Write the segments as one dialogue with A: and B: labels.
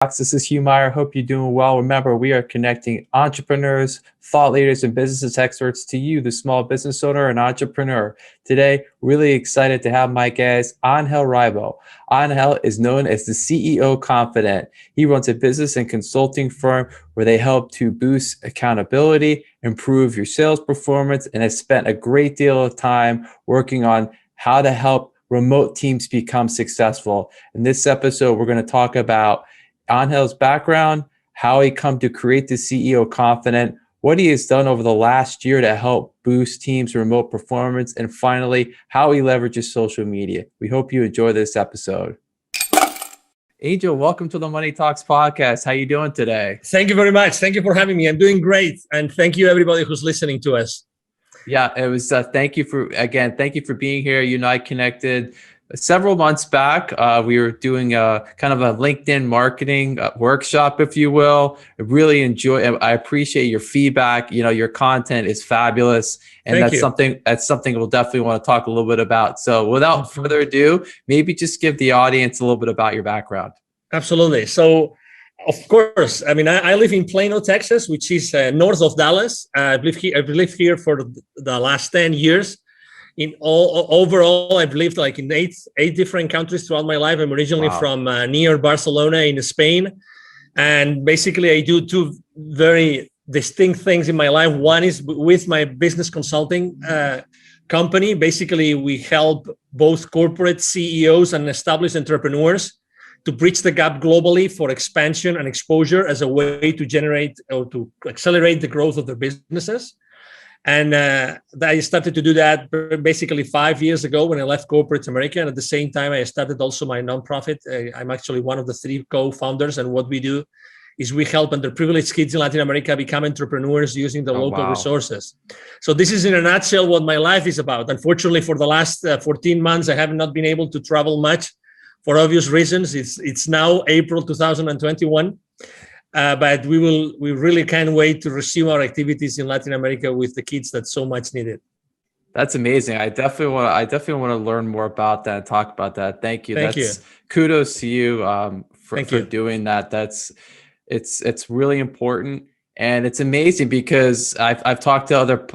A: This is Hugh Meyer. Hope you're doing well. Remember, we are connecting entrepreneurs, thought leaders, and business experts to you, the small business owner and entrepreneur. Today, really excited to have my guest, Angel Ribo. Angel is known as the CEO Confidant. He runs a business and consulting firm where they help to boost accountability, improve your sales performance, and has spent a great deal of time working on how to help remote teams become successful. In this episode, we're going to talk about Angel's background, how he come to create the CEO Confidant, what he has done over the last year to help boost teams' remote performance, and finally, how he leverages social media. We hope you enjoy this episode. Angel, welcome to the Money Talks podcast. How you doing today?
B: Thank you very much. Thank you for having me. I'm doing great. And thank you everybody who's listening to us.
A: Yeah, it was, thank you for being here. You and I connected several months back. We were doing a kind of a LinkedIn marketing workshop, if you will. I appreciate your feedback. You know, your content is fabulous. And that's something we'll definitely want to talk a little bit about. So without further ado, maybe just give the audience a little bit about your background.
B: Absolutely. So, of course, I mean, I live in Plano, Texas, which is north of Dallas. I've lived here for the last 10 years. Overall, I've lived like in eight different countries throughout my life. I'm originally from near Barcelona in Spain. And basically, I do two very distinct things in my life. One is with my business consulting company. Basically, we help both corporate CEOs and established entrepreneurs to bridge the gap globally for expansion and exposure as a way to generate or to accelerate the growth of their businesses. And I started to do that basically 5 years ago when I left corporate America. And at the same time, I started also my nonprofit. I'm actually one of the 3 co-founders. And what we do is we help underprivileged kids in Latin America become entrepreneurs using the local resources. So this is in a nutshell what my life is about. Unfortunately, for the last 14 months, I have not been able to travel much for obvious reasons. It's now April 2021. But we really can't wait to resume our activities in Latin America with the kids that so much needed.
A: That's amazing. I definitely want to learn more about that and talk about that. Thank you.
B: Thank you.
A: Kudos to you for doing that. It's really important. And it's amazing because I've talked to other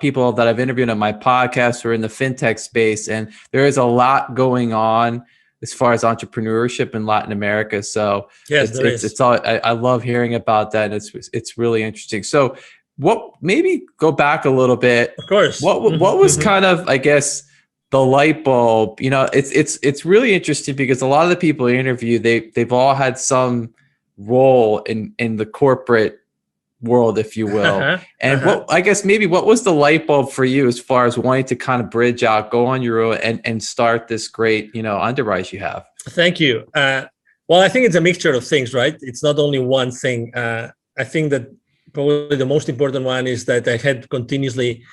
A: people that I've interviewed on my podcast who are in the fintech space, and there is a lot going on as far as entrepreneurship in Latin America. So
B: yes,
A: I love hearing about that. And it's really interesting. So maybe go back a little bit.
B: Of course.
A: What was kind of, I guess, the light bulb? You know, it's really interesting because a lot of the people I interview, they've all had some role in the corporate world, if you will. And what was the light bulb for you as far as wanting to kind of bridge out, go on your own and start this great, underwrite you have?
B: Thank you. Well, I think it's a mixture of things, right? It's not only one thing. I think that probably the most important one is that I had continuously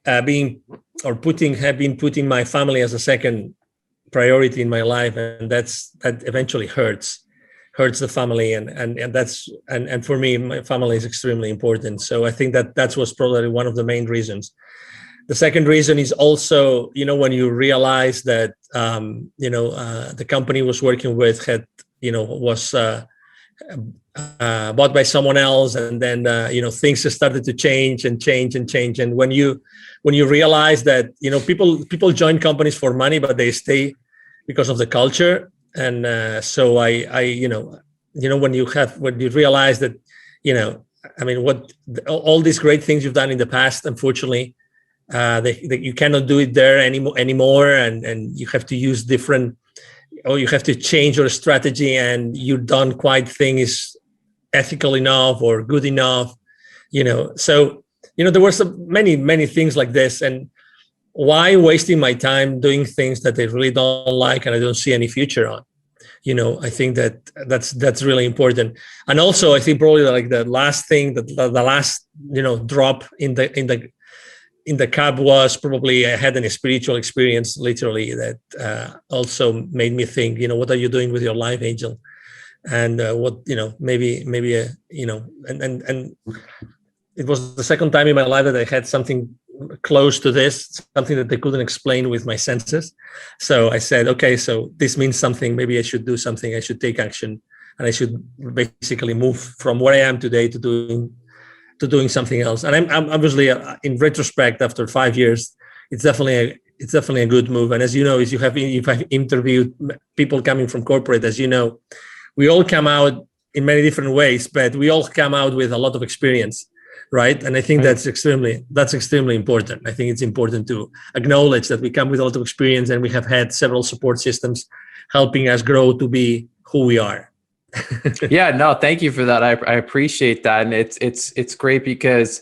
B: been putting my family as a second priority in my life. And that eventually hurts the family, and for me, my family is extremely important. So I think that was probably one of the main reasons. The second reason is also, when you realize that the company was working with was bought by someone else, and then things started to change. And when you realize that people join companies for money, but they stay because of the culture. And so when you realize that, all these great things you've done in the past, unfortunately, you cannot do it there anymore. And you have to use you have to change your strategy, and you don't quite think is ethical enough or good enough, So, there were many things like this. And why wasting my time doing things that I really don't like and I don't see any future on? I think that's really important. And also, I think probably like the last thing, the last drop in the cup was probably I had a spiritual experience, literally, that also made me think, what are you doing with your life, Angel? And maybe and it was the second time in my life that I had something close to this, something that they couldn't explain with my senses. So I said, okay, so this means something. Maybe I should do something. I should take action and I should basically move from where I am today to doing something else. And I'm obviously, in retrospect, after 5 years, it's definitely a good move. And as you know, if I've interviewed people coming from corporate, as you know, we all come out in many different ways, but we all come out with a lot of experience, right? And I think that's extremely important. I think it's important to acknowledge that we come with a lot of experience, and we have had several support systems helping us grow to be who we are.
A: Yeah, no, thank you for that. I appreciate that, and it's great because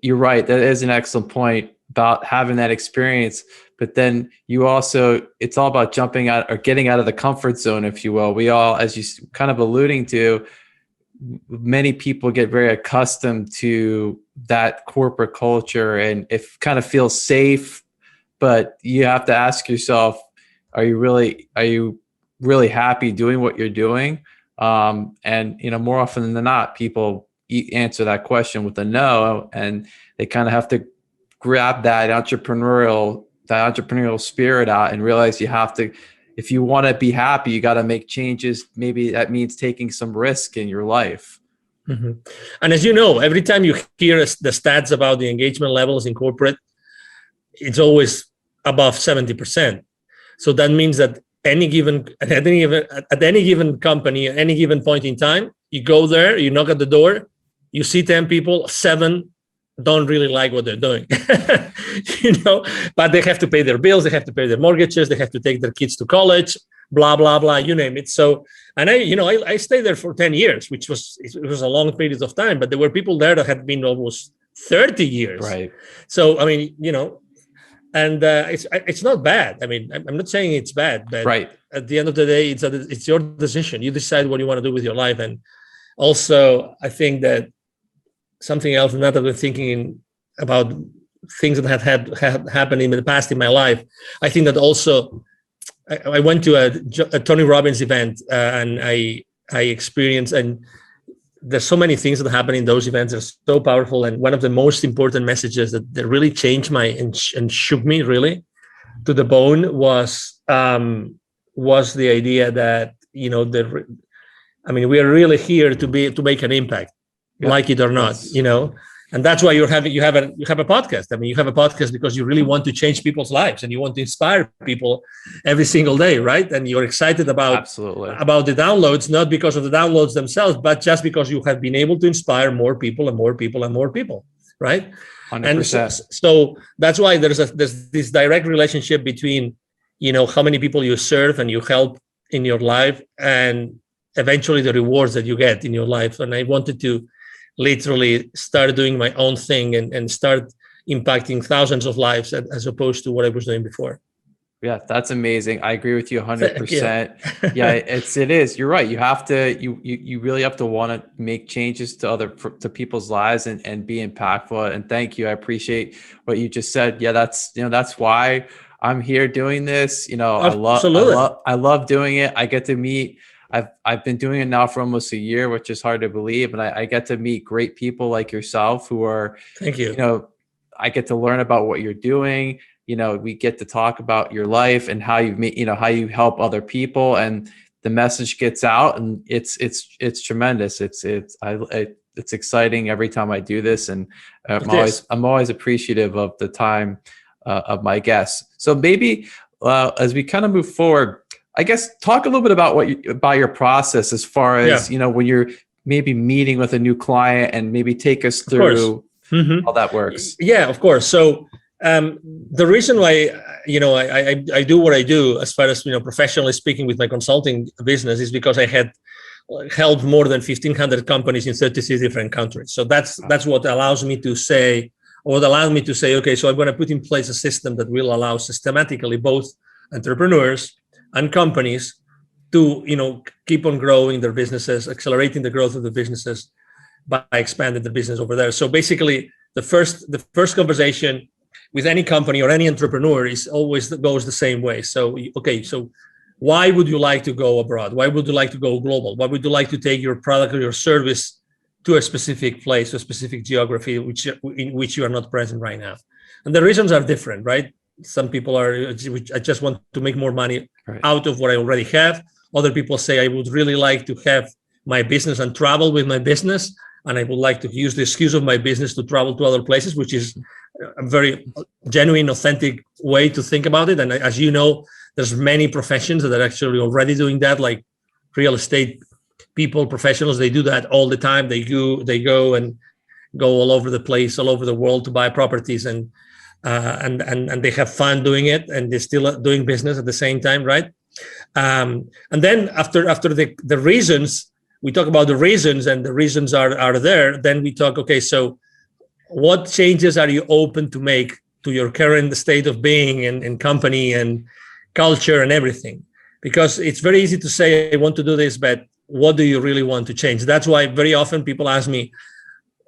A: you're right. That is an excellent point about having that experience. But then you also, it's all about jumping out or getting out of the comfort zone, if you will. We all, as you kind of alluding to, many people get very accustomed to that corporate culture, and it kind of feels safe. But you have to ask yourself, are you really happy doing what you're doing? And more often than not, people answer that question with a no, and they kind of have to grab that entrepreneurial spirit out and realize you have to, if you want to be happy, you got to make changes. Maybe that means taking some risk in your life.
B: Mm-hmm. And as you know, every time you hear the stats about the engagement levels in corporate, it's always above 70%. So that means that at any given company, at any given point in time, you go there, you knock at the door, you see 10 people, 7 don't really like what they're doing, but they have to pay their bills, they have to pay their mortgages, they have to take their kids to college, blah, blah, blah, you name it. So, and I stayed there for 10 years, it was a long period of time, but there were people there that had been almost 30 years.
A: Right.
B: So, I mean, and it's not bad. I mean, I'm not saying it's bad, but
A: right.
B: At the end of the day, it's your decision. You decide what you want to do with your life. And also, I think that something else, now that we're thinking about things that had happened in the past in my life, I think that also I went to a Tony Robbins event, and I experienced, and there's so many things that happen in those events that are so powerful. And one of the most important messages that really changed and shook me really to the bone was the idea that, we are really here to make an impact. Yep. Like it or not, and that's why you have a podcast. I mean, you have a podcast because you really want to change people's lives and you want to inspire people every single day, right? And you're excited about the downloads, not because of the downloads themselves, but just because you have been able to inspire more people and more people and more people, right?
A: 100%.
B: And so that's why there's this direct relationship between, how many people you serve and you help in your life, and eventually the rewards that you get in your life. And I wanted to literally start doing my own thing and start impacting thousands of lives as opposed to what I was doing before.
A: Yeah, that's amazing. I agree with you 100%. Yeah, it is. You're right. You have to, you really have to want to make changes to people's lives and be impactful. And thank you. I appreciate what you just said. Yeah, that's why I'm here doing this. I love doing it. I get to meet, I've been doing it now for almost a year, which is hard to believe. And I get to meet great people like yourself who are,
B: thank you.
A: I get to learn about what you're doing. We get to talk about your life and how you meet, how you help other people, and the message gets out, and it's tremendous. It's exciting every time I do this. And I'm always appreciative of the time of my guests. So maybe as we kind of move forward, I guess talk a little bit about your process as far as, when you're maybe meeting with a new client, and maybe take us through how that works.
B: Yeah, of course. So the reason why, I do what I do as far as, professionally speaking with my consulting business is because I had helped more than 1,500 companies in 36 different countries. So that's what allows me to say, okay, so I'm going to put in place a system that will allow systematically both entrepreneurs and companies to, keep on growing their businesses, accelerating the growth of the businesses by expanding the business over there. So basically, the first conversation with any company or any entrepreneur goes the same way. So, okay, so why would you like to go abroad? Why would you like to go global? Why would you like to take your product or your service to a specific place, a specific geography in which you are not present right now? And the reasons are different, right? Some people I just want to make more money out of what I already have. Other people say, I would really like to have my business and travel with my business. And I would like to use the excuse of my business to travel to other places, which is a very genuine, authentic way to think about it. And as you know, there's many professions that are actually already doing that, like real estate people, professionals. They do that all the time. They go and go all over the place, all over the world to buy properties, and they have fun doing it, and they're still doing business at the same time, right? And then after the reasons, we talk about the reasons, and the reasons are there. Then we talk, okay, so what changes are you open to make to your current state of being and company and culture and everything? Because it's very easy to say, I want to do this, but what do you really want to change? That's why very often people ask me,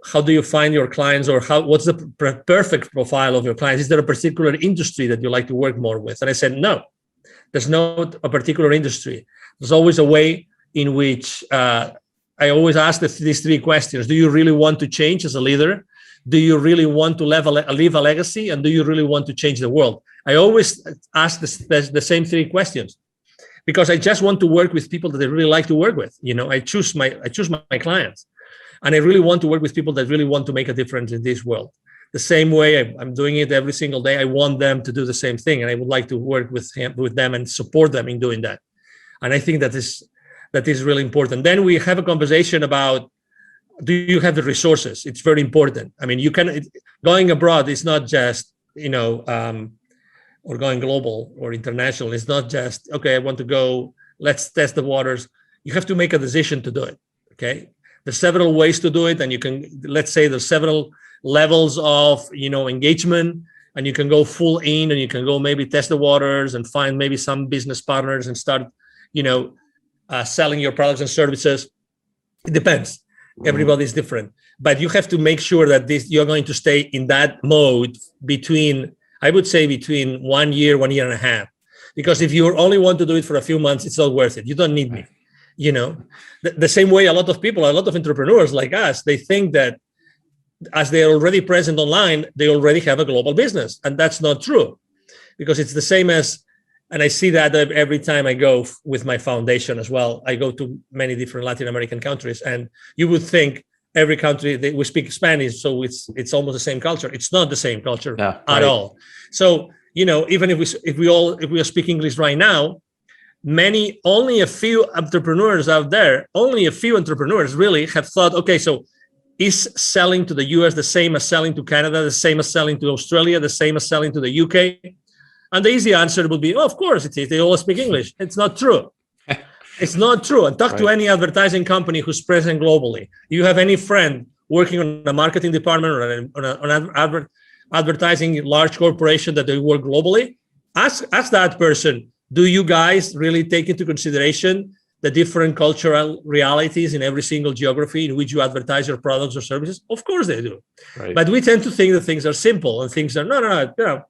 B: how do you find your clients, or what's the perfect profile of your clients? Is there a particular industry that you like to work more with? And I said, no, there's not a particular industry. There's always a way in which I always ask these three questions. Do you really want to change as a leader? Do you really want to leave a legacy? And do you really want to change the world? I always ask the same three questions, because I just want to work with people that I really like to work with. I choose my clients, and I really want to work with people that really want to make a difference in this world. The same way I'm doing it every single day. I want them to do the same thing, and I would like to work with them and support them in doing that. And I think that is really important. Then we have a conversation about, do you have the resources? It's very important. I mean, going abroad is not just, or going global or international. It's not just, okay, I want to go, let's test the waters. You have to make a decision to do it, okay? There's several ways to do it. And you can, let's say there's several levels of, engagement, and you can go full in, and you can go maybe test the waters and find maybe some business partners and start, selling your products and services. It depends. Everybody's different, but you have to make sure that you're going to stay in that mode between 1 year, 1.5 years. Because if you only want to do it for a few months, it's not worth it. You don't need me. The same way a lot of entrepreneurs like us, they think that as they're already present online, they already have a global business. And that's not true, because it's the same as, and I see that every time I go with my foundation as well. I go to many different Latin American countries, and you would think every country we speak Spanish, so it's almost the same culture. It's not the same culture at all. So even if we speak English right now, only a few entrepreneurs out there, really have thought, okay, so is selling to the US the same as selling to Canada, the same as selling to Australia, the same as selling to the UK? And the easy answer would be, of course it is. They all speak English. It's not true. It's not true. And talk to any advertising company who's present globally. You have any friend working on a marketing department or on an advertising large corporation that they work globally? Ask that person, do you guys really take into consideration the different cultural realities in every single geography in which you advertise your products or services? Of course they do. Right. But we tend to think that things are simple, and things are no.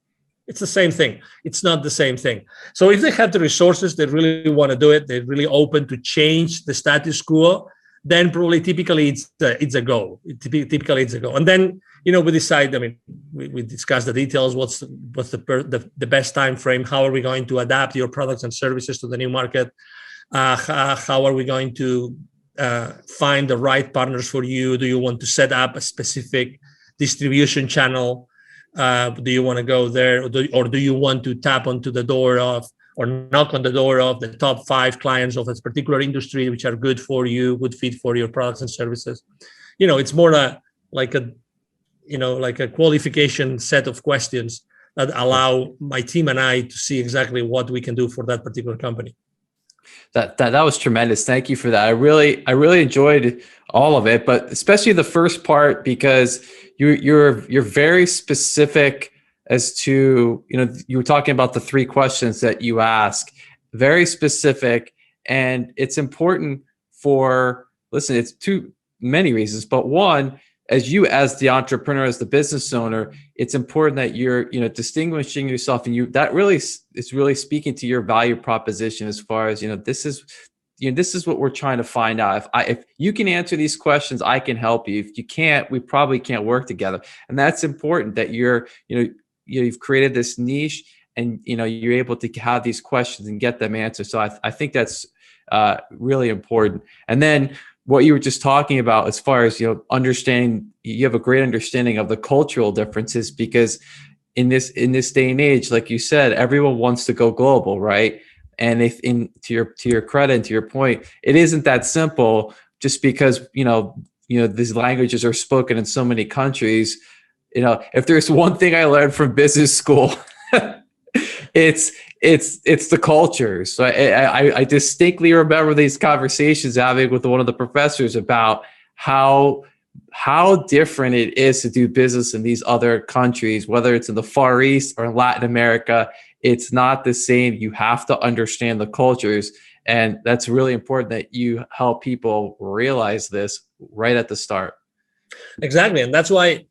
B: It's the same thing. It's not the same thing. So if they have the resources, they really want to do it, they're really open to change the status quo, then probably typically it's a go. Typically it's a go. And then, we decide, we discuss the details. What's the best time frame? How are we going to adapt your products and services to the new market? How are we going to find the right partners for you? Do you want to set up a specific distribution channel? Do you want to go there, or do you want to tap onto the door of, or knock on the door of the top 5 clients of a particular industry, which are good for you, good fit for your products and services? It's more like a qualification set of questions that allow my team and I to see exactly what we can do for that particular company.
A: That was tremendous. Thank you for that. I really enjoyed all of it, but especially the first part, because you're very specific as to, you were talking about the 3 questions that you ask, very specific. And it's important it's 2 many reasons, but one, as the entrepreneur, as the business owner, it's important that you're, distinguishing yourself, and that really is really speaking to your value proposition as far as, this is what we're trying to find out. If you can answer these questions, I can help you. If you can't, we probably can't work together. And that's important, that you've created this niche, and, you're able to have these questions and get them answered. So I think that's really important. And then what you were just talking about, as far as, understanding, you have a great understanding of the cultural differences, because in this day and age, like you said, everyone wants to go global, right? And if to your credit and to your point, it isn't that simple, just because, these languages are spoken in so many countries. If there's one thing I learned from business school, it's the culture. So I distinctly remember these conversations having with one of the professors about how different it is to do business in these other countries, whether it's in the Far East or Latin America. It's not the same. You have to understand the cultures. And that's really important that you help people realize this right at the start.
B: Exactly. And that's why,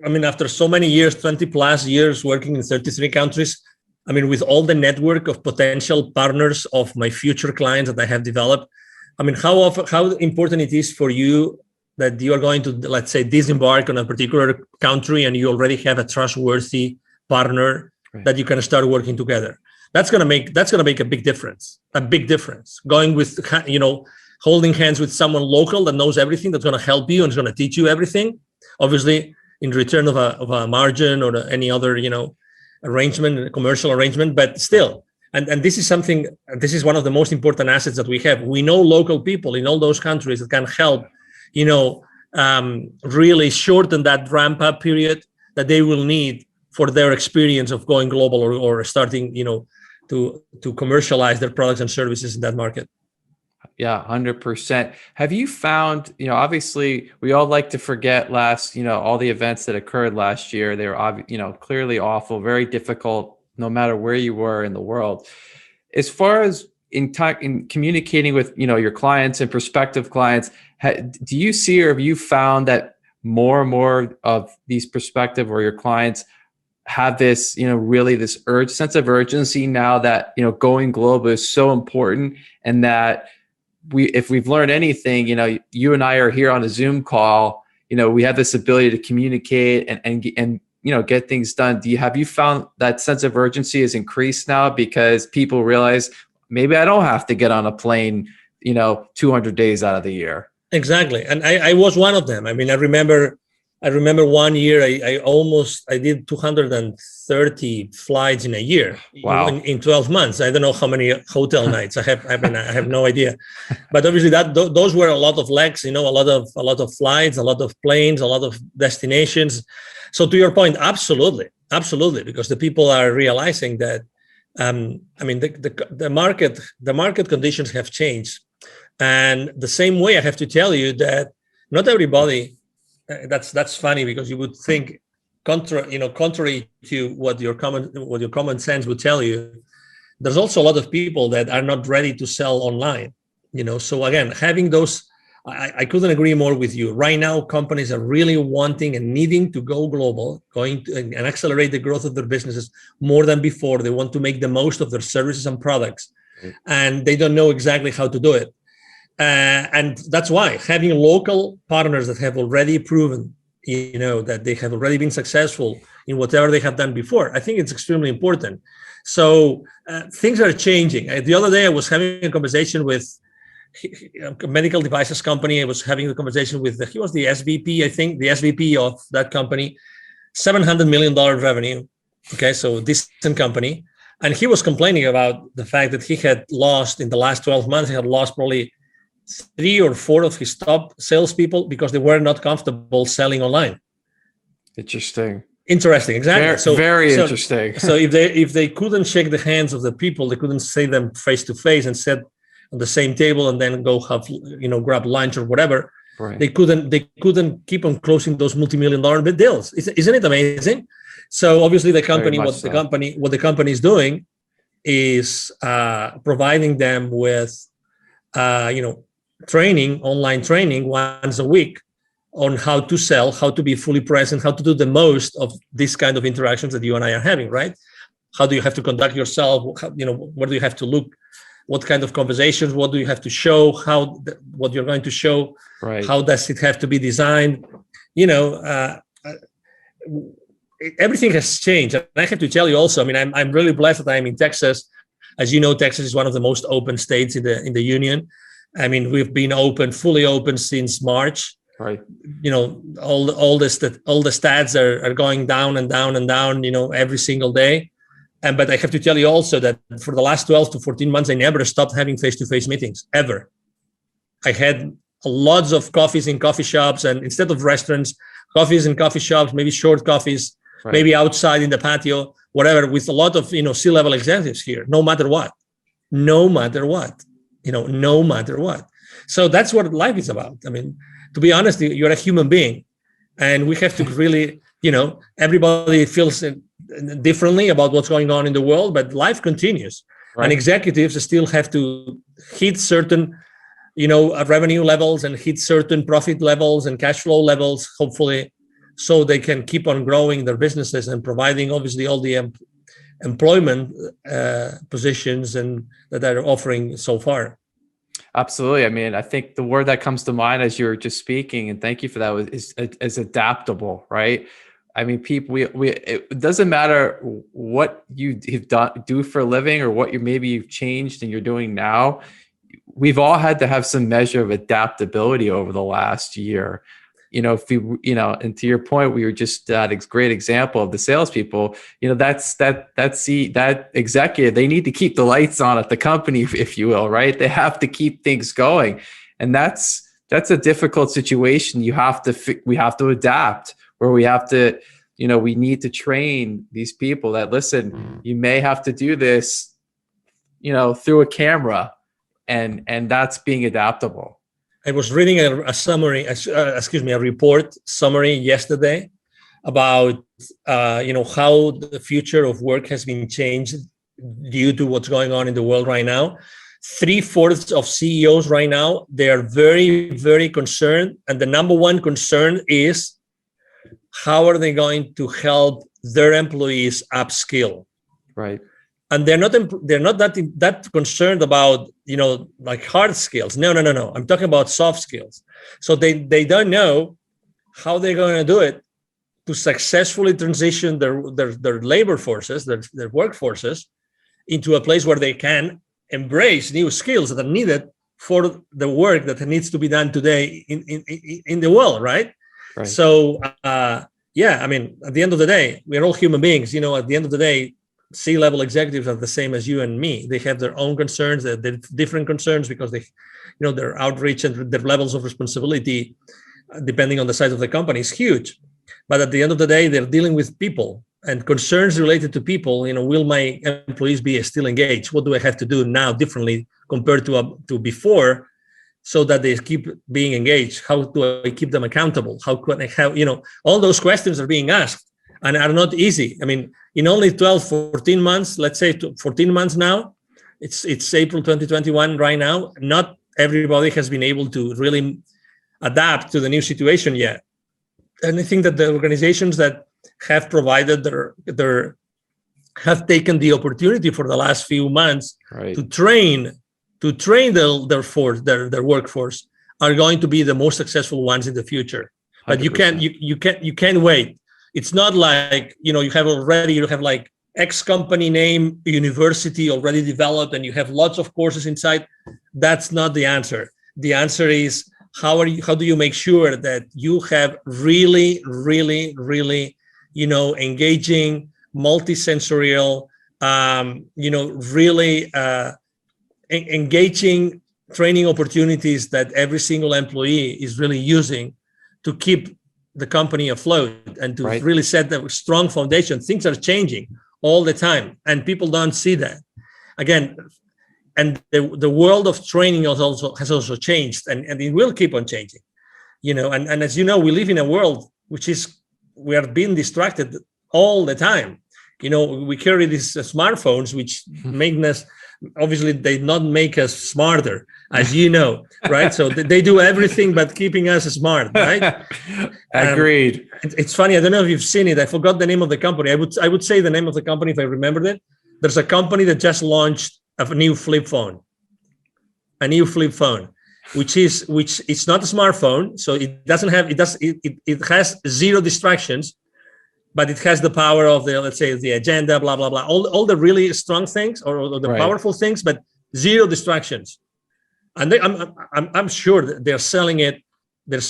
B: after so many years, 20 plus years working in 33 countries, with all the network of potential partners of my future clients that I have developed, how important it is for you that you are going to, let's say, disembark on a particular country and you already have a trustworthy partner, right, that you can start working together. That's gonna make a big difference. Going with, holding hands with someone local that knows everything, that's gonna help you and is gonna teach you everything, obviously in return of a margin or any other, arrangement, commercial arrangement, but still. And this is one of the most important assets that we have. We know local people in all those countries that can help, really shorten that ramp up period that they will need for their experience of going global or starting, to commercialize their products and services in that market.
A: Yeah, 100%. Have you found, obviously we all like to forget all the events that occurred last year. They were, clearly awful, very difficult, no matter where you were in the world. As far as in communicating with, your clients and prospective clients, do you see, or have you found that more and more of these prospective or your clients have this, really this sense of urgency now that, going global is so important, and that if we've learned anything, you and I are here on a Zoom call, we have this ability to communicate and get things done. Have you found that sense of urgency has increased now because people realize maybe I don't have to get on a plane, 200 days out of the year?
B: Exactly. And I was one of them. I remember 1 year, I did 230 flights in a year.
A: Wow.
B: In 12 months. I don't know how many hotel nights I have no idea, but obviously those were a lot of legs, a lot of flights, a lot of planes, a lot of destinations. So to your point, absolutely, because the people are realizing that, the market conditions have changed. And the same way, I have to tell you that not everybody, that's funny, because you would think contrary to what your common sense would tell you, there's also a lot of people that are not ready to sell online. So again, having those, I couldn't agree more with you. Right now, companies are really wanting and needing to go global, and accelerate the growth of their businesses more than before. They want to make the most of their services and products, and they don't know exactly how to do it. And that's why having local partners that have already proven, that they have already been successful in whatever they have done before, I think it's extremely important. So things are changing. The other day, I was having a conversation with a medical devices company. I was having a conversation with he was the SVP, I think, the SVP of that company, $700 million revenue. Okay, so decent company. And he was complaining about the fact that he had lost, in the last 12 months, he had lost probably 3 or 4 of his top salespeople because they were not comfortable selling online.
A: Interesting,
B: exactly.
A: Very interesting.
B: So if they couldn't shake the hands of the people, they couldn't see them face to face and sit on the same table and then go have, grab lunch or whatever.
A: Right.
B: They couldn't keep on closing those multi-million-dollar deals. Isn't it amazing? So obviously the company, what the company is doing is providing them with, online training once a week on how to sell, how to be fully present, how to do the most of this kind of interactions that you and I are having, right? How do you have to conduct yourself? Where do you have to look? What kind of conversations? What do you have to show? What you're going to show?
A: Right.
B: How does it have to be designed? Everything has changed. And I have to tell you also, I'm really blessed that I'm in Texas. As you know, Texas is one of the most open states in the union. I mean, we've been fully open since March.
A: Right.
B: All the stats are going down and down and down, every single day. But I have to tell you also that for the last 12 to 14 months, I never stopped having face-to-face meetings, ever. I had lots of coffees in coffee shops, and instead of restaurants, coffees in coffee shops, maybe short coffees, right, maybe outside in the patio, whatever, with a lot of, C-level executives here, no matter what. So that's what life is about. I mean, to be honest, you're a human being, and we have to really, everybody feels differently about what's going on in the world, but life continues. Right. And executives still have to hit certain, revenue levels and hit certain profit levels and cash flow levels, hopefully, so they can keep on growing their businesses and providing, obviously, all the employment positions and that they're offering so far.
A: Absolutely. I mean, I think the word that comes to mind as you're just speaking, and thank you for that, is adaptable, right? I mean, people, it doesn't matter what you do for a living or what maybe you've changed and you're doing now. We've all had to have some measure of adaptability over the last year. If you, and to your point, we were just that great example of the salespeople. That executive, they need to keep the lights on at the company, if you will, right? They have to keep things going, and that's a difficult situation. We have to adapt, where we have to, we need to train these people that, listen, you may have to do this, through a camera, and that's being adaptable.
B: I was reading a report summary yesterday about, how the future of work has been changed due to what's going on in the world right now. 3/4 of CEOs right now, they are very, very concerned. And the number one concern is, how are they going to help their employees upskill?
A: Right.
B: And they're not that concerned about, like hard skills. No. I'm talking about soft skills. So they don't know how they're going to do it to successfully transition their labor forces, their workforces, into a place where they can embrace new skills that are needed for the work that needs to be done today in the world, right? So, I mean, at the end of the day, we're all human beings. At the end of the day, C-level executives are the same as you and me. They have their own concerns, they're different concerns, because their outreach and their levels of responsibility, depending on the size of the company, is huge. But at the end of the day, they're dealing with people, and concerns related to people. Will my employees be still engaged? What do I have to do now differently compared to before, so that they keep being engaged? How do I keep them accountable? How can I have, all those questions are being asked and are not easy. I mean, in only 12, 14 months, let's say 14 months now, it's April 2021 right now, not everybody has been able to really adapt to the new situation yet. And I think that the organizations that have provided have taken the opportunity for the last few months, right, to train their workforce, are going to be the most successful ones in the future. But 100%. you can't wait. It's not like, you have like X company name, university already developed, and you have lots of courses inside. That's not the answer. The answer is, how do you make sure that you have really, really, really, engaging, multisensorial, really engaging training opportunities that every single employee is really using to keep the company afloat and to really set a strong foundation. Things are changing all the time, and people don't see that. Again, and the world of training has also changed, and it will keep on changing. And as you know, we live in a world we are being distracted all the time. We carry these smartphones, which make us, obviously, they not make us smarter, as you know, right? So they do everything but keeping us smart, right?
A: Agreed.
B: It's funny. I don't know if you've seen it. I forgot the name of the company. I would say the name of the company if I remembered it. There's a company that just launched a new flip phone, which it's not a smartphone. So it has zero distractions, but it has the power of let's say the agenda, blah, blah, blah, all the really strong things or the powerful things, but zero distractions. and I'm sure that they're selling it.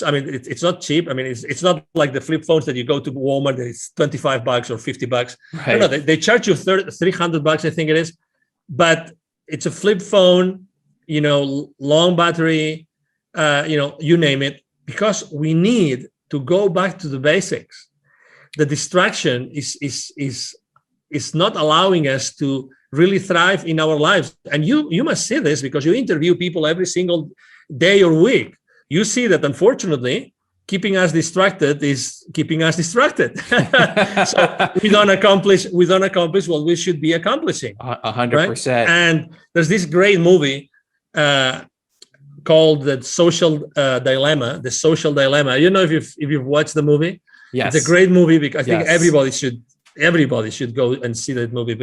B: I mean, it's not cheap. I mean, it's not like the flip phones that you go to Walmart that it's $25 or $50.
A: Right.
B: No, they charge you $300, I think it is, but it's a flip phone, long battery, you name it, because we need to go back to the basics. The distraction is not allowing us to really thrive in our lives. And you must see this because you interview people every single day or week. You see that, unfortunately, keeping us distracted is keeping us distracted. So we don't accomplish what we should be accomplishing.
A: 100%.
B: Right? And there's this great movie called The Social Dilemma. The Social Dilemma. I don't know if you've watched the movie.
A: Yes.
B: It's a great movie because I think
A: Yes.
B: everybody should go and see that movie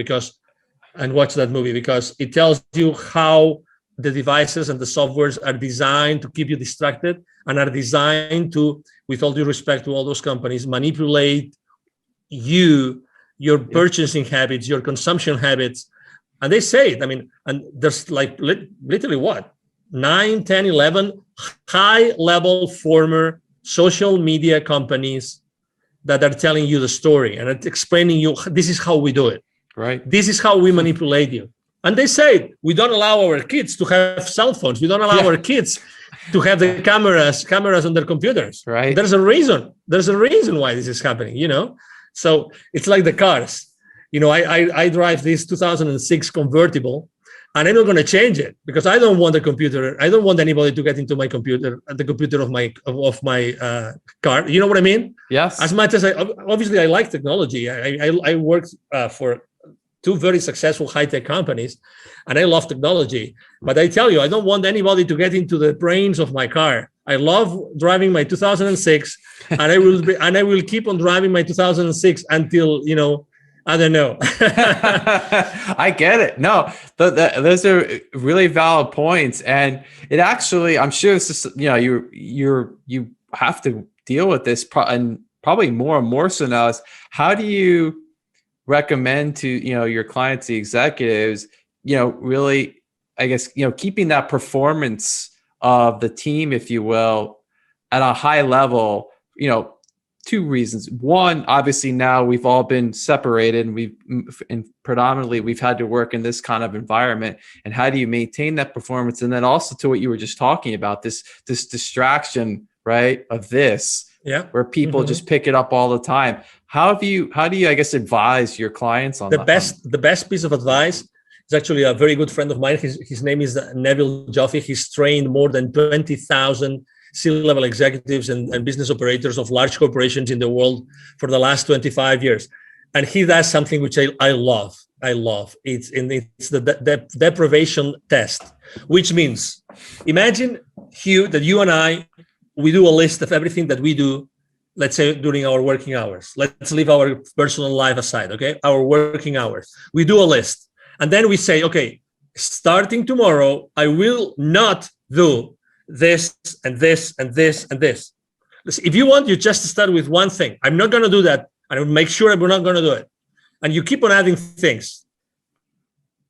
B: and watch that movie because it tells you how the devices and the softwares are designed to keep you distracted and are designed to, with all due respect to all those companies, manipulate your purchasing habits, your consumption habits. And they say it. I mean, and there's like literally what? 9, 10, 11 high-level former social media companies that are telling you the story and explaining you, this is how we do it.
A: Right.
B: This is how we manipulate you. And they say, we don't allow our kids to have cell phones. We don't allow our kids to have the cameras on their computers.
A: Right.
B: There's a reason. There's a reason why this is happening, So it's like the cars. I drive this 2006 convertible, and I'm not going to change it because I don't want a computer. I don't want anybody to get into my computer, the computer of my car. You know what I mean?
A: Yes.
B: As much as I like technology. I worked for 2 very successful high-tech companies, and I love technology. But I tell you, I don't want anybody to get into the brains of my car. I love driving my 2006, and I will keep on driving my 2006 until I don't know.
A: I get it. No, those are really valid points, and it actually, I'm sure this is, you have to deal with this, and probably more and more so now. Is how do you recommend to your clients, the executives, really, I guess, keeping that performance of the team, if you will, at a high level? 2 reasons. One, obviously now we've all been separated and predominantly we've had to work in this kind of environment. And how do you maintain that performance? And then also to what you were just talking about, this distraction, right, of this, where people just pick it up all the time. How do you, I guess, advise your clients on
B: the best piece of advice is actually a very good friend of mine. His name is Neville Joffe. He's trained more than 20,000 C-level executives and business operators of large corporations in the world for the last 25 years. And he does something which I love. It's the deprivation test, which means, imagine, Hugh, that you and I, we do a list of everything that we do, let's say during our working hours. Let's leave our personal life aside, okay? Our working hours. We do a list. And then we say, okay, starting tomorrow, I will not do this and this and this and this. Listen, if you want, you just start with one thing. I'm not going to do that. And I will make sure we're not going to do it. And you keep on adding things.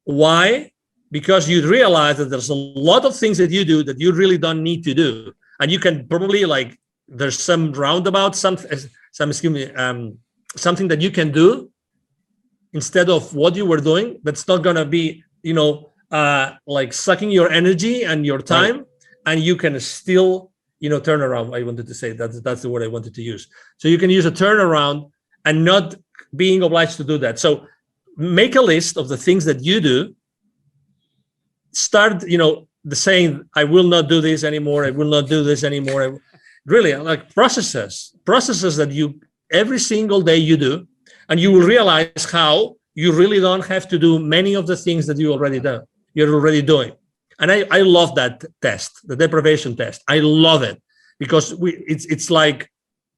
B: Why? Because you realize that there's a lot of things that you do that you really don't need to do. And you can probably, there's some roundabout, something that you can do instead of what you were doing. That's not going to be, sucking your energy and your time. Right. And you can still, turn around. I wanted to say that's the word I wanted to use. So you can use a turnaround and not being obliged to do that. So make a list of the things that you do. Start, the saying, I will not do this anymore. I will not do this anymore. Really, like processes that you every single day you do, and you will realize how you really don't have to do many of the things that you're already doing. And I love that test, the deprivation test. I love it because it's like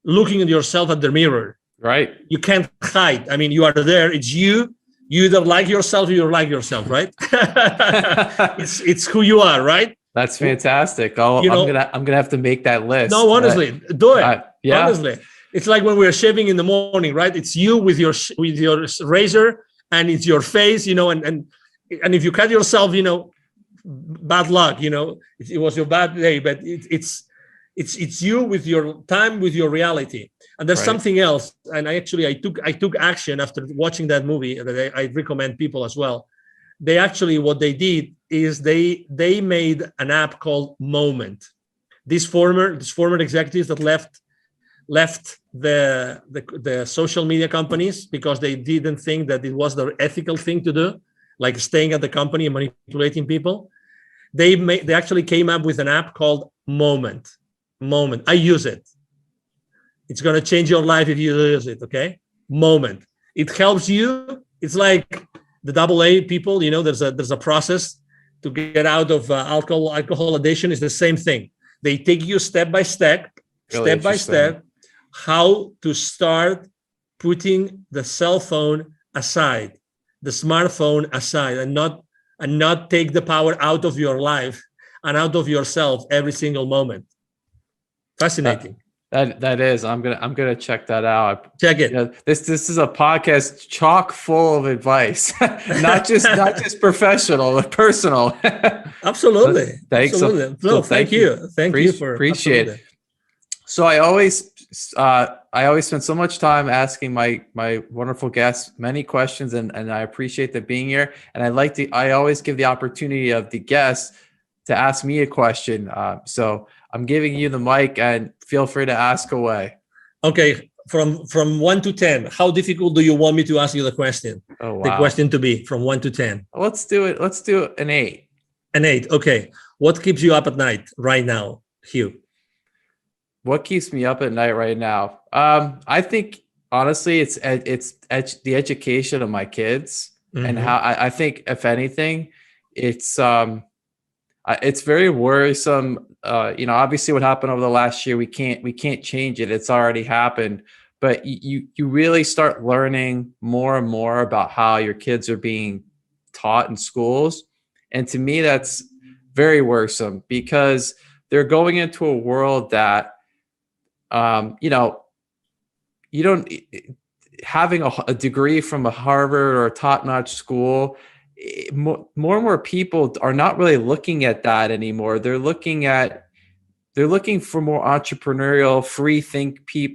B: looking at yourself at the mirror.
A: Right.
B: You can't hide. I mean, you are there. It's you. You either like yourself or you like yourself, right? it's who you are, right?
A: That's fantastic. I'm gonna have to make that list.
B: No, honestly, do it.
A: Yeah.
B: Honestly, it's like when we're shaving in the morning, right? It's you with your razor, and it's your face, and if you cut yourself, bad luck, it was your bad day, but it's you with your time, with your reality. And there's
A: Right.
B: something else. And I took action after watching that movie that I recommend people as well. They actually, what they did is they made an app called Moment. These former executives that left the social media companies because they didn't think that it was the ethical thing to do, like staying at the company and manipulating people. They actually came up with an app called Moment. I use it. It's going to change your life if you use it. Okay. Moment. It helps you. It's like the AA people, there's a process to get out of alcohol addiction. Is the same thing. They take you step by step, how to start putting the cell phone aside, the smartphone aside, and not take the power out of your life and out of yourself every single moment. Fascinating.
A: That is. I'm gonna check that out.
B: Check it.
A: This is a podcast chock full of advice, not just professional, but personal.
B: Absolutely.
A: Thanks.
B: Absolutely. Thank you. Thank you for
A: appreciate it. So I always spend so much time asking my wonderful guests many questions, and I appreciate them being here. And I always give the opportunity of the guests to ask me a question. So I'm giving you the mic, and feel free to ask away.
B: Okay, from 1 to 10, how difficult do you want me to ask you the question?
A: Oh, wow.
B: The question to be from 1 to 10.
A: Let's do it. Let's do an 8.
B: An 8. Okay. What keeps you up at night right now, Hugh?
A: What keeps me up at night right now? I think honestly, it's the education of my kids, and how I think, if anything, it's very worrisome. Obviously what happened over the last year, we can't change it. It's already happened, but you really start learning more and more about how your kids are being taught in schools. And to me, that's very worrisome, because they're going into a world that, you don't, having a degree from a Harvard or a top-notch school, more and more people are not really looking at that anymore. They're looking for more entrepreneurial,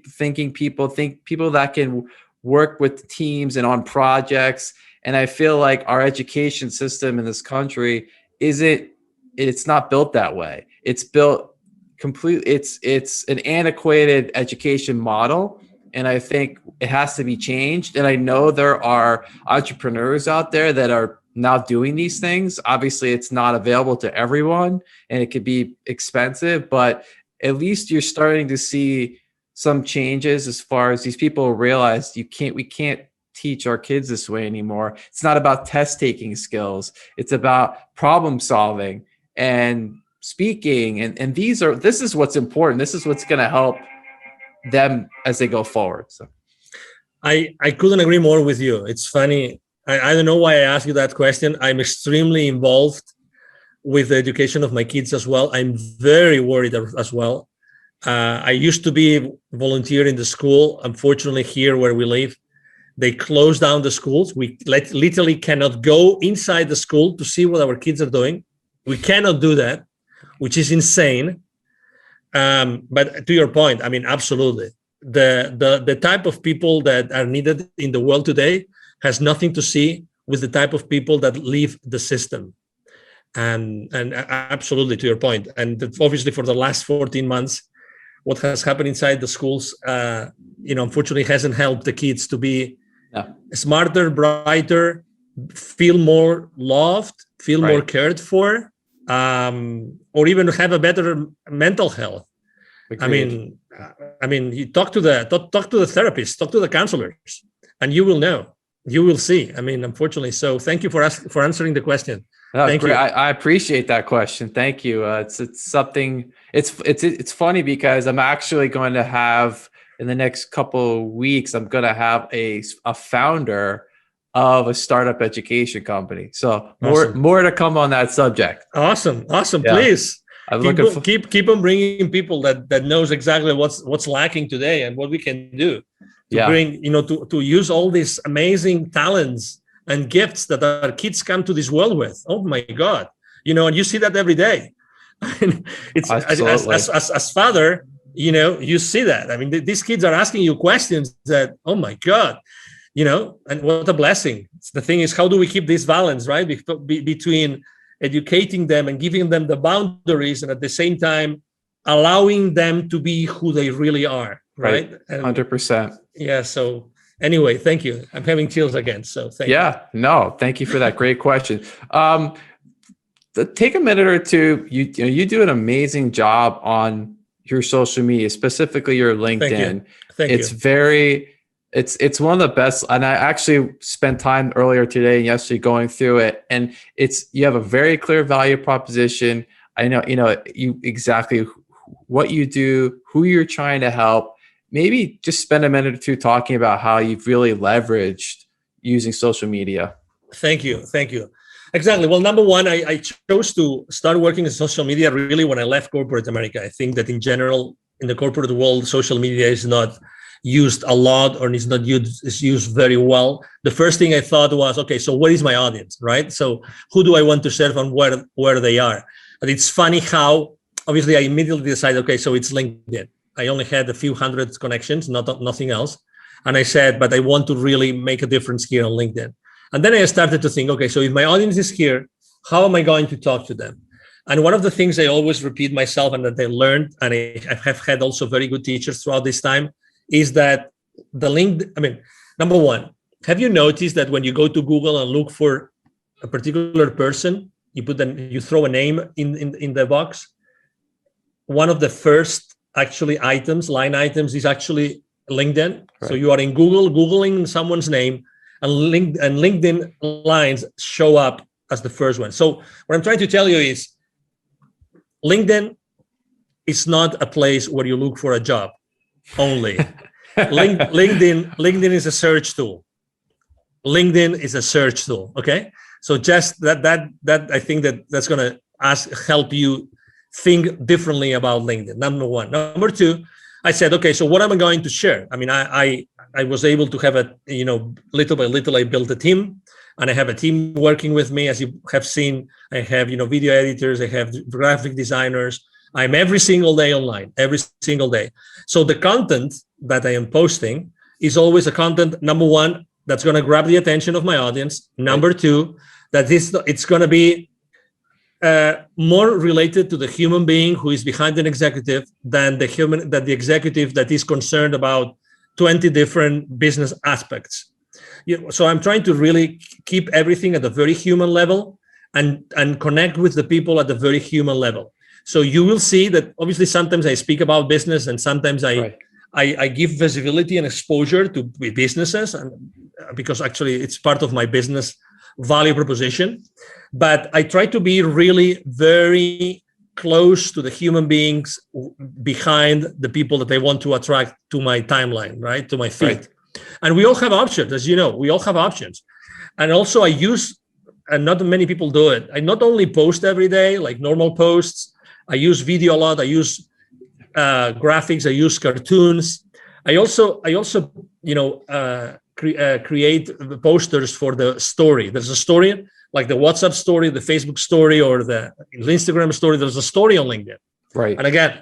A: thinking people that can work with teams and on projects. And I feel like our education system in this country it's not built that way. It's built completely, it's an antiquated education model. And I think it has to be changed. And I know there are entrepreneurs out there that are now doing these things. Obviously, it's not available to everyone, and it could be expensive, but at least you're starting to see some changes as far as these people realize we can't teach our kids this way anymore. It's not about test taking skills. It's about problem solving and speaking. And this is what's important. This is what's going to help them as they go forward. So
B: I couldn't agree more with you. It's funny. I don't know why I asked you that question. I'm extremely involved with the education of my kids as well. I'm very worried as well. I used to be volunteer in the school. Unfortunately, here where we live, they closed down the schools. We literally cannot go inside the school to see what our kids are doing. We cannot do that, which is insane. But to your point, I mean, absolutely. The type of people that are needed in the world today has nothing to see with the type of people that leave the system. And absolutely, to your point. And obviously for the last 14 months, what has happened inside the schools, unfortunately hasn't helped the kids to be smarter, brighter, feel more loved, feel more cared for, or even have a better mental health.
A: Agreed.
B: I mean, you talk to the therapist, talk to the counselors, and you will know. You will see. I mean, unfortunately. So thank you for answering the question. Thank you.
A: I appreciate that question. Thank you. It's something. It's funny because I'm actually going to have in the next couple of weeks. I'm going to have a founder of a startup education company. So more to come on that subject.
B: Awesome. Yeah. Please. Keep on bringing people that knows exactly what's lacking today and what we can do to bring, to use all these amazing talents and gifts that our kids come to this world with. Oh my God. and you see that every day. It's as father, you see that. I mean, these kids are asking you questions that, oh my God, and what a blessing. The thing is, how do we keep this balance, right? Between educating them and giving them the boundaries, and at the same time, allowing them to be who they really are, right?
A: 100%.
B: Yeah. So anyway, thank you. I'm having chills again. So thank you.
A: Yeah, no, thank you for that great question. Take a minute or two. You do an amazing job on your social media, specifically your LinkedIn.
B: Thank
A: you. It's one of the best. And I actually spent time earlier today and yesterday going through it. And you have a very clear value proposition. I know, you exactly what you do, who you're trying to help. Maybe just spend a minute or two talking about how you've really leveraged using social media.
B: Thank you. Exactly. Well, number one, I chose to start working in social media really when I left corporate America. I think that in general, in the corporate world, social media is not used a lot, or is used very well. The first thing I thought was, okay, so what is my audience, right? So who do I want to serve and where they are? And it's funny how, obviously, I immediately decided, okay, so it's LinkedIn. I only had a few hundred connections, nothing else. And I said, but I want to really make a difference here on LinkedIn. And then I started to think, okay, so if my audience is here, how am I going to talk to them? And one of the things I always repeat myself, and that I learned, and I have had also very good teachers throughout this time, is that number one, have you noticed that when you go to Google and look for a particular person, you throw a name in the box? One of the first line items is actually LinkedIn. Right. So you are in Google, Googling someone's name, and LinkedIn lines show up as the first one. So what I'm trying to tell you is LinkedIn is not a place where you look for a job only. LinkedIn is a search tool. LinkedIn is a search tool. Okay. So just that I think that's going to help you think differently about LinkedIn. Number one. Number two, I said, okay, so what am I going to share? I mean, I was able to have little by little, I built a team, and I have a team working with me. As you have seen, I have, video editors, I have graphic designers. I'm every single day online, every single day. So the content that I am posting is always a content, number one, that's going to grab the attention of my audience. Number two, that it's going to be more related to the human being who is behind an executive than the executive that is concerned about 20 different business aspects. So I'm trying to really keep everything at a very human level and connect with the people at the very human level. So you will see that obviously sometimes I speak about business, and sometimes I give visibility and exposure to businesses, and because actually it's part of my business value proposition. But I try to be really very close to the human beings behind the people that I want to attract to my timeline, right? To my feed. Right. And we all have options, as you know, we all have options. And also I use, and not many people do it, I not only post every day, like normal posts, I use video a lot, I use graphics, I use cartoons. I also create posters for the story. There's a story, like the WhatsApp story, the Facebook story, or the Instagram story. There's a story on LinkedIn. Right. And again,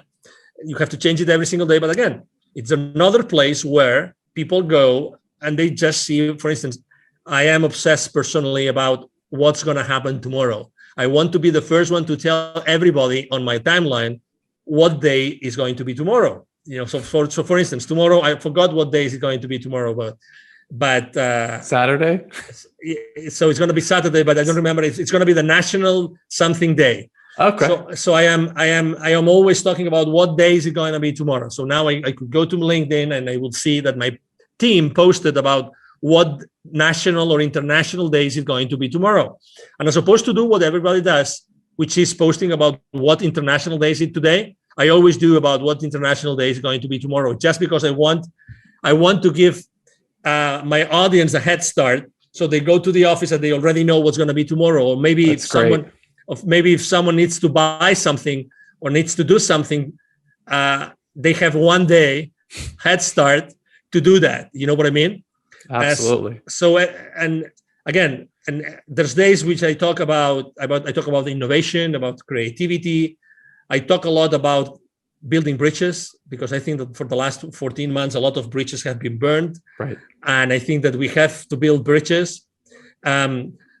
B: you have to change it every single day. But again, it's another place where people go and they just see, for instance, I am obsessed personally about what's going to happen tomorrow. I want to be the first one to tell everybody on my timeline what day is going to be tomorrow. So for instance, tomorrow, I forgot what day is it going to be tomorrow, but
A: Saturday.
B: So it's going to be Saturday, but I don't remember. It's going to be the National something day. Okay. So I am always talking about what day is it going to be tomorrow. So now I could go to LinkedIn and I will see that my team posted about what national or international day is it going to be tomorrow. And as opposed to do what everybody does, which is posting about what international day is it today, I always do about what international day is going to be tomorrow, just because I want to give my audience a head start, so they go to the office and they already know what's going to be tomorrow. Or maybe if someone needs to buy something or needs to do something, they have one day head start to do that. You know what I mean?
A: Absolutely.
B: And again, and there's days which I talk about innovation, about creativity. I talk a lot about building bridges, because I think that for the last 14 months, a lot of bridges have been burned.
A: Right.
B: And I think that we have to build bridges.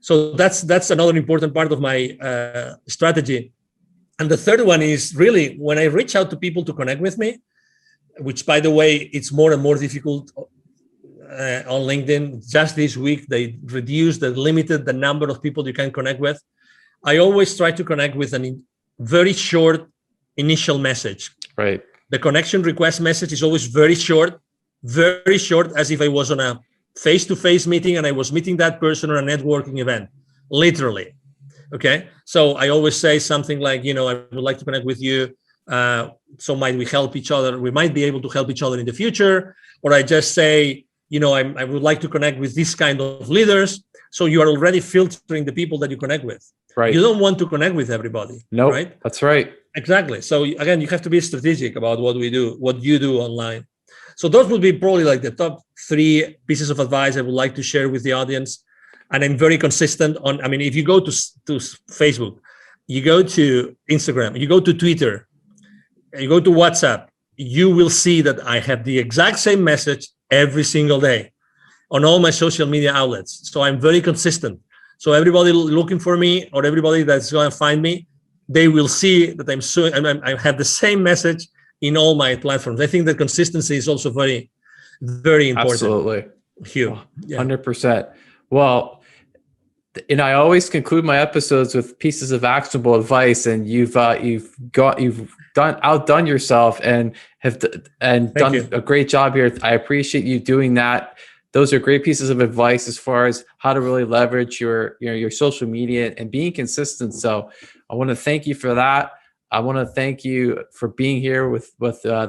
B: So that's another important part of my strategy. And the third one is really when I reach out to people to connect with me, which, by the way, it's more and more difficult on LinkedIn. Just this week, they limited the number of people you can connect with. I always try to connect with a very short initial message.
A: Right.
B: The connection request message is always very short, as if I was on a face-to-face meeting and I was meeting that person on a networking event, literally. Okay. So I always say something like, I would like to connect with you. So might we help each other? We might be able to help each other in the future. Or I just say, I would like to connect with this kind of leaders. So you are already filtering the people that you connect with.
A: Right.
B: You don't want to connect with everybody.
A: No,
B: right?
A: That's right.
B: Exactly. So again, you have to be strategic about what you do online. So those would be probably like the top 3 pieces of advice I would like to share with the audience. And I'm very consistent on, if you go to Facebook, you go to Instagram, you go to Twitter, you go to WhatsApp, you will see that I have the exact same message every single day on all my social media outlets. So I'm very consistent. So everybody looking for me, or everybody that's going to find me, they will see that I have the same message in all my platforms. I think that consistency is also very, very important.
A: Absolutely.
B: Huge.
A: 100%. Well, and I always conclude my episodes with pieces of actionable advice, and you've outdone yourself and done a great job here. I appreciate you doing that. Those are great pieces of advice as far as how to really leverage your social media and being consistent. So I want to thank you for that. I want to thank you for being here with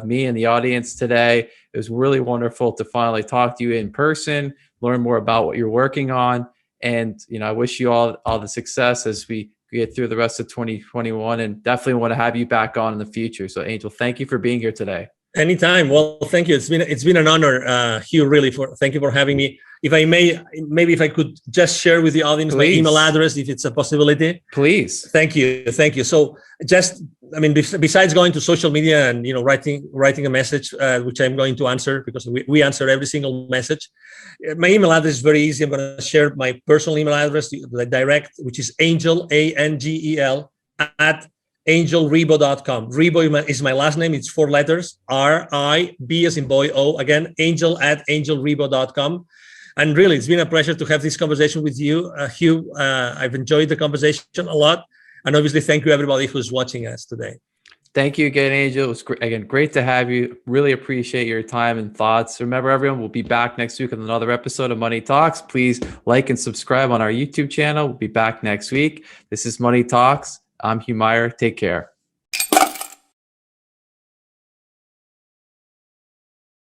A: me and the audience today. It was really wonderful to finally talk to you in person, learn more about what you're working on. And, I wish you all the success as we get through the rest of 2021, and definitely want to have you back on in the future. So Angel, thank you for being here today.
B: Anytime. Well, thank you. It's been an honor, Hugh, really, thank you for having me. If I may, maybe if I could just share with the audience my email address, if it's a possibility.
A: Please.
B: Thank you. So besides going to social media and, writing a message, which I'm going to answer, because we answer every single message. My email address is very easy. I'm going to share my personal email address, the direct, which is Angel, ANGEL, at angelribo.com. Ribo is my last name. It's 4 letters, R-I-B as in boy, O. Again, Angel at angelribo.com. And really, it's been a pleasure to have this conversation with you, Hugh. I've enjoyed the conversation a lot. And obviously, thank you, everybody who's watching us today.
A: Thank you again, Angel. It was great to have you. Really appreciate your time and thoughts. Remember, everyone, we'll be back next week with another episode of Money Talks. Please like and subscribe on our YouTube channel. We'll be back next week. This is Money Talks. I'm Hugh Meyer. Take care.